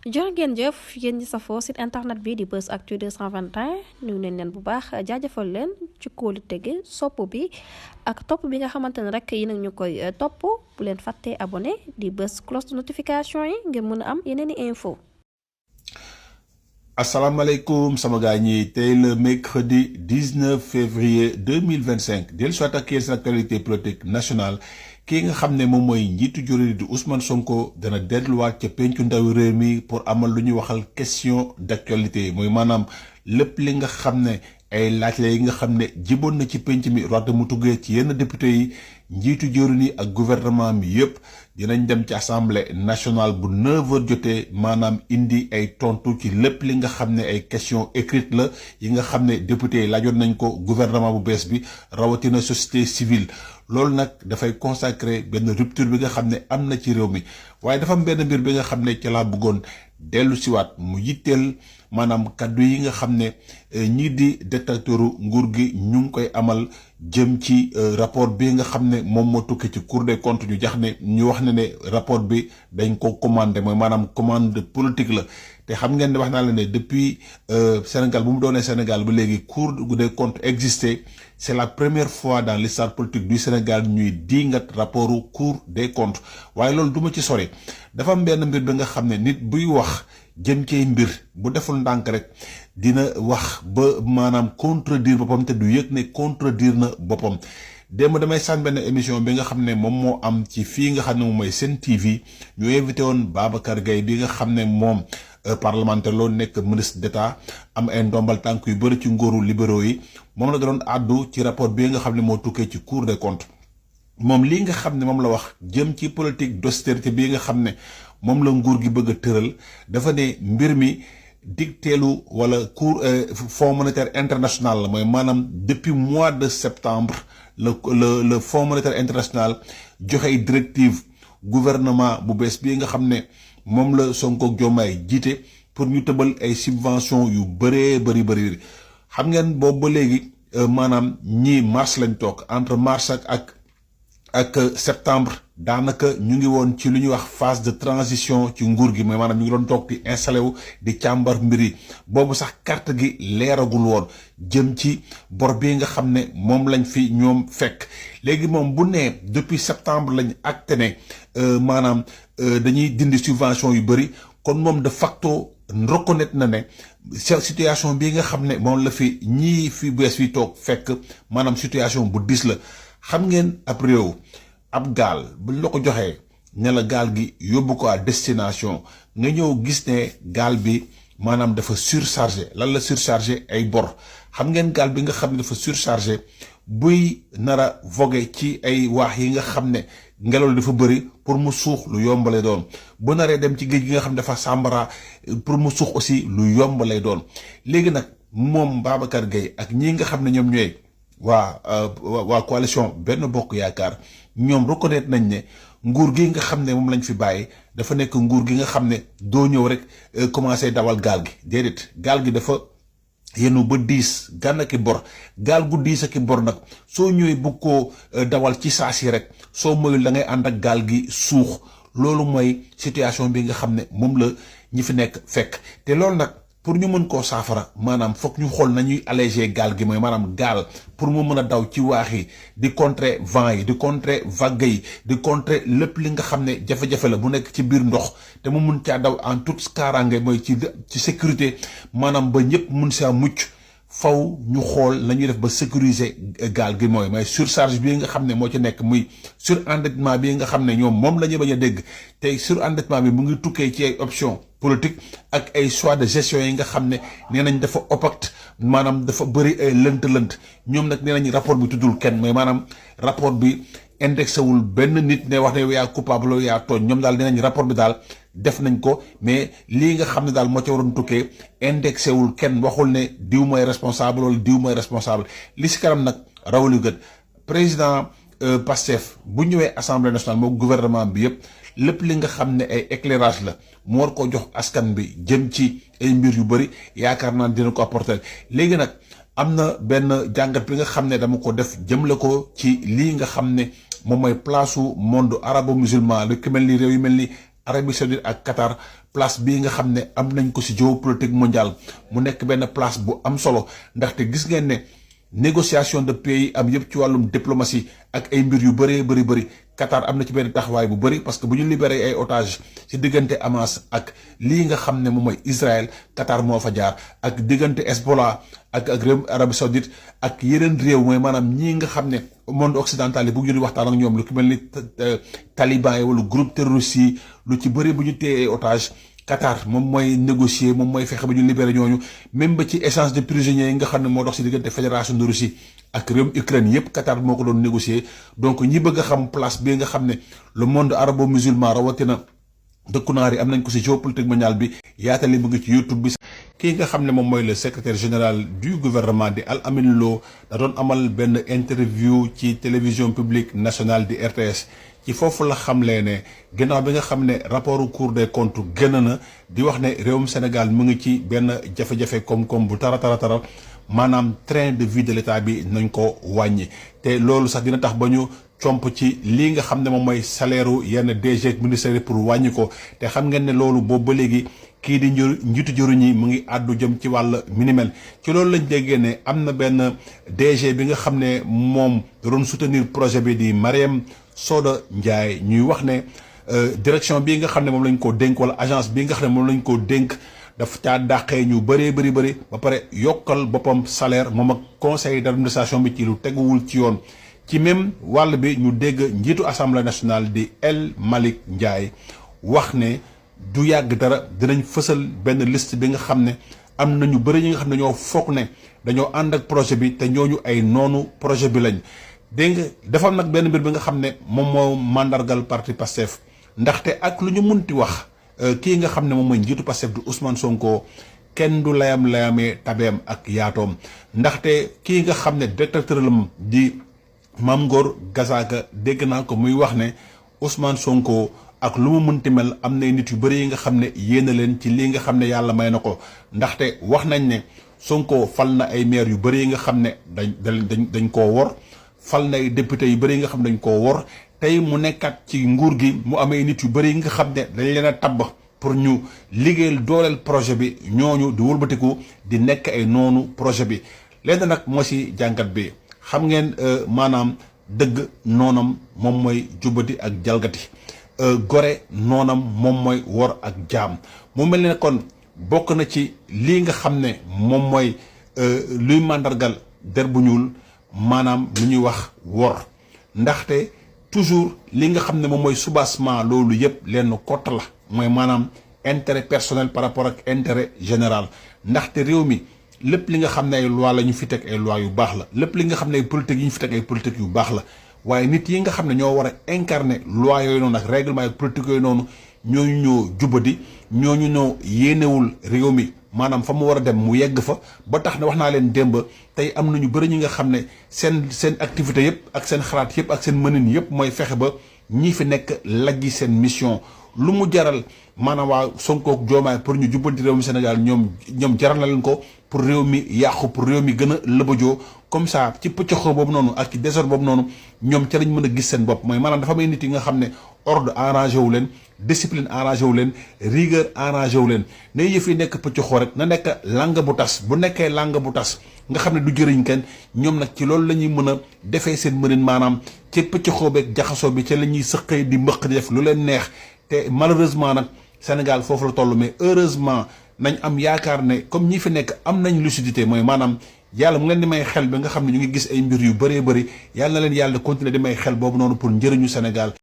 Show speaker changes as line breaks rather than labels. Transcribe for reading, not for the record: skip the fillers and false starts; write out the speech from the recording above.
jërë ngeen jëf yéen ñi safoo site internet bi di Buzz Actu 221 nuyu nañ leen bu baax jaajëfal leen ci kóolu tege sopp bi ak topp bi nga xamante ne rek yi nag ñu koy topp bu leen fàttee abonné di bës cloche de notification yi ngir mën a am yeneen i info.
asalaamaaleykum sama gars ñi tey le mercredi 19 février 2025 dellu soit ak seen actualité politique nationale kii nga xam ne moom mooy njiitu juri di Ousmane Sonko dana delluwaat ca pencu ndawi réew mi pour amal lu ñuy waxal question d'actualité mooy maanaam lépp li nga xam ne ay laaj la yi nga xam ne jiboon na ci penc mi roite mu tuggee ci yenn député yi njiitu jëwriñ yi ak gouvernement mi yëpp dinañ dem ci assemblée nationale bu 9h jotee maanaam indi ay tontu ci lépp li nga xam ne ay question écrite la yi nga xam ne député yi laajoon nañ ko gouvernement bu bees bi rawatina société civile loolu nag dafay consacrer benn rupture bi nga xam ne am na ci réew mi waaye dafa am benn mbir bi nga xam ne ci laa bëggoon dellu siwaat mu yitteel maanaam kaddu yi nga xam ne ñii di détracteuru nguur gi ñu ngi koy amal jëm ci rapport bi nga xam ne moom moo tukki ci Cour des comptes ñu wax ne rapport bi dañ ko commandé mooy maanaam commande politique la te xam ngeen ne wax naa la ne depuis Sénégal bu mu doonee Sénégal ba léegi Cour des comptes existé c'est la première fois dans l'histoire politique du Sénégal ñuy diingat rapportu Cour des comptes waaye loolu duma ci sori dafa am benn mbir bi nga xam ne nit buy wax jëm cee mbir bu deful ndànk rek dina wax ba maanaam contredire boppam te du yëg ne contredire na boppam démb damay sànn benn émission bi nga xam ne moom moo am ci fii nga xam ne moom mooy Sen TV ñu invité woon Babacar Gaye bi nga xam ne moom parlementaire loolu nekk ministre d'État am ay ndombal tànk yu bëri ci nguuru libéraux yi moom la doon àddu ci rapport bi nga xam ne moo tukkee ci Cour des comptes moom lii nga xam ne moom la wax jëm ci politique d'austérité bi nga xam ne moom la nguur gi bëgg a tëral dafa ne mbir mi digteelu wala Fonds monétaire international la mooy maanaam depuis mois de septembre le Fonds monétaire international joxe directive gouvernement bu bees bii nga xam ne moom la Sonko ak Diomaye jiite pour ñu tëbal ay subvention yu bëree bëri xam ngeen boobu ba léegi maanaam ñii mars lañ toog entre mars ak septembre daanaka ñu ngi woon ci lu ñuy wax phase de transition ci nguur gi mooy maanaam ñu ngi doon toog di installé wu di càmbar mbir yi boobu sax carte gi leeragul woon jëm ci bor bi nga xam ne moom lañ fi ñoom fekk léegi moom bu nee depuis septembre lañ acté ne maanaam dañuy dindi subvention yu bëri kon moom de facto reconnaître na ne situation bii nga xam ne moom la fi ñii fi bees fi toog fekk maanaam situation bu diis la xam ngeen ab réew ab gaal buñ la ko joxee ne la gaal gi yóbbu ko à destination nga ñëw gis ne gaal bi maanaam dafa surchargé lan la surchargé ay bor xam ngeen gaal bi nga xam ne dafa surchargé buy nar a vogué ci ay waax yi nga xam ne ngelaw li dafa bëri pour mu suux lu yomb lay doon bu naree dem ci géej gi nga xam ne dafa sàmbara pour mu suux aussi lu yomb lay doon léegi nag moom Babacar Gaye ak ñii nga xam ne ñoom ñooy waa coalition Benno Bokk Yaakaar ñoom reconnaître nañ ne nguur gi nga xam ne moom lañ fi bàyyi dafa nekk nguur gi nga xam ne doo ñëw rek commencé dawal gaal gi déedéet gaal gi dafa yenu ba diis gànn ki bor gaal gu diis ak bor nag soo ñëwee bëgg koo dawal ci saa si rek soo moyul da ngay ànd ak gaal gi suux loolu mooy situation bi nga xam ne moom la ñi fi nekk fekk te loolu nag pour ñu mën koo saafara maanaam foog ñu xool nañuy alléger gaal gi mooy maanaam gaal pour mu mën a daw ci waax yi di contrer vent yi di contrer vague yi di contrer lépp li nga xam ne jafe-jafe la bu nekk ci biir ndox te mu mun caa daw en toute kaaraange mooy ci sécurité maanaam ba ñëpp mun saa mucc faw ñu xool la ñuy def ba sécuriser gaal gi mooy surcharge bii nga xam ne moo ci nekk muy surendettement bii nga xam ne ñoom moom la ñu bañ a dégg tey surendettement bi mu ngi tukkee ci ay option politique ak ay choix de gestion yi nga xam ne nee nañ dafa opaque maanaam dafa bëri ay lënt ñoom nag nee nañ rapport bi tuddul kenn mooy maanaam rapport bi indexé wul benn nit ne wax ne yaa coupable yaa tooñ ñoom daal nee nañ rapport bi daal def nañ ko mais lii nga xam ne daal moo ca waroon tukkee indexé wul kenn waxul ne diw mooy responsable wala diw mooy responsable li si kanam nag rawali gët président Pastef bu ñëwee assemblée nationale moo gouvernement bi yëpp lépp li nga xam ne ay éclairage la mu war ko jox askan bi jëm ci ay mbir yu bëri yaakaar naa dina ko apporter léegi nag am na benn jàngat bi nga xam ne dama ko def jëmle ko ci lii nga xam ne moom mooy place u monde arabo musulman lu ki mel ni réew yu mel ni Arabie Saoudite ak Qatar place bii nga xam ne am nañ ko ci géopolitique mondiale mu nekk benn place bu am solo ndaxte gis ngeen ne négociation de paix yi am yëpp ci wàllum diplomatie ak ay mbir yu bëree bëri Qatar am na ci benn taxawaay bu bëri parce que bu ñu libéré ay otages ci diggante Hamas ak lii nga xam ne moom mooy Israël Qatar moo fa jaar ak diggante Hezbollah ak réew Arabie Saoudite ak yeneen réew mooy maanaam ñii nga xam ne monde occidental yi bu ñu waxtaan ak ñoom lu ki mel ni taliban yi wala groupe terroriste yi lu ci bëri bu ñu téye ay otages Qatar moom mooy négocier moom mooy fexe ba ñu libéré ñooñu même ba ci échange de prisonniers yi nga xam ne moo dox ci diggante fédération de Russie ak réewum Ukraine yépp Qatar moo ko doon négocier donc ñi bëgg a xam place bi nga xam ne le monde arabo-musulman rawatina dëkku naar yi am nañ ko ci géopolitique mondiale bi yaatali mu ngi ci YouTube bi. kii nga xam ne moom mooy le secrétaire général du gouvernement di Al Amin Lo da doon amal benn interview ci télévision publique nationale di RTS. ci foofu la xamlee ne ginnaaw bi nga xam ne rapportu Cour des comptes génn na di wax ne réewum Sénégal mu ngi ci benn jafe-jafe koom-koom bu tara maanaam train de vie de l'état bi nañ ko wàññi te loolu sax dina tax ba ñu comp ci lii nga xam ne moom mooy salaire yenn DG ministère pour wàññi ko te xam ngeen ne loolu boobu ba léegi kii di njiitu jëruñ yi mu ngi àddu jëm ci wàll minimel ci loolu lañ déggee ne am na benn DG bi nga xam ne moom da doon soutenir projet bi di Mariam Soda Ndiaye ñuy wax ne direction bii nga xam ne moom lañ ko dénk wala agence bii nga xam ne moom lañ ko dénk daf caa dàqee ñu bëri ba pare yokkal boppam salaire moom ak conseil d'administration bi ci lu teguwul ci yoon. ci même wàll bi ñu dégg njiitu assemblée nationale di El Malick Ndiaye wax ne du yàgg dara dinañ fësal benn liste bi nga xam ne am na ñu bëri ñi nga xam ne ñoo foog ne dañoo ànd ak projet bi te ñooñu ay noonu projet bi lañ. dégg nga dafa am nag benn mbir bi nga xam ne moom moo mandargal parti Pastef ndaxte ak lu ñu munti wax kii nga xam ne moom mooy njiitu Pastef du Ousmane Sonko kenn du layamee tabeem ak yaatoom ndaxte kii nga xam ne directeur lam di Mame Ngor Gazaga dégg naa ko muy wax ne Ousmane Sonko ak lu mu munti mel am na nit yu bëri yi nga xam ne yéena leen ci lii nga xam ne yàlla may na ko ndaxte wax nañ ne Sonko fal na ay maire yu bëri yi nga xam ne dañ koo wor fal na ay député yu bëri yi nga xam ne dañ koo wor tey mu nekkat ci nguur gi mu amee nit yu bëri yi nga xam ne dañ leen a tabb pour ñu liggéeyal dooleel projet bi ñooñu di wëlbatiku di nekk ay noonu projet bi lenn nag moo ci jàngat bi xam ngeen maanaam dëgg noonam moom mooy jubati ak jalgati gore noonam moom mooy wor ak jaam mu mel ne kon bokk na ci lii nga xam ne moom mooy luy màndargal der bu ñuul maanaam lu ñuy wax wor ndaxte toujours li nga xam ne moom mooy soubassement loolu yëpp lenn kott la mooy maanaam intérêt personnel par rapport ak intérêt général ndaxte réew mi lépp li nga xam ne ay loi la ñu fi teg ay loi yu baax la lépp li nga xam ne ay politique yi ñu fi teg ay politique yu baax la waaye nit yi nga xam ne ñoo war a incarner loi yooyu noonu ak règlement ak politique yooyu noonu ñooñu ñoo jubadi ñooñu ñoo yéenewul réew mi maanaam fa mu war a dem mu yegg fa ba tax ne wax naa leen démb tey am na ñu bëri ñi nga xam ne seen activité yëpp ak seen xalaat yëpp ak seen mënin yëpp mooy fexe ba ñi fi nekk lajji seen mission lu mu jaral maanaam waa Sonko ak Diomaye pour ñu jubbanti réew mi Sénégal ñoom jaral na leen ko pour réew mi yàqu pour réew mi gën a lëbëjoo comme ça ci pëccoxoo boobu noonu ak ci désordre boobu noonu ñoom ca lañ mën a gis seen bopp mooy maanaam dafa may nit yi nga xam ne ordre arrangé wu leen discipline arrangé wu leen rigueur arrangé wu leen ne yëf yi nekk pëccoxoo rek na nekk langue bu tas bu nekkee langue bu tas nga xam ne du jëriñ kenn ñoom nag ci loolu la ñuy mën a defee seen mënin maanaam ci pëccoxoo beeg jaxasoo bi ca la ñuy sëqee di mbëq di def lu leen neex te malheureusement nag Sénégal foofu la toll mais heureusement nañ am yaakaar ne comme ñi fi nekk am nañ lucidité mooy maanaam yàlla mu leen di may xel bi nga xam ne ñu ngi gis ay mbir yu bëree bëri yàlla na leen yàlla continuer di may xel boobu noonu pour njëriñu Sénégal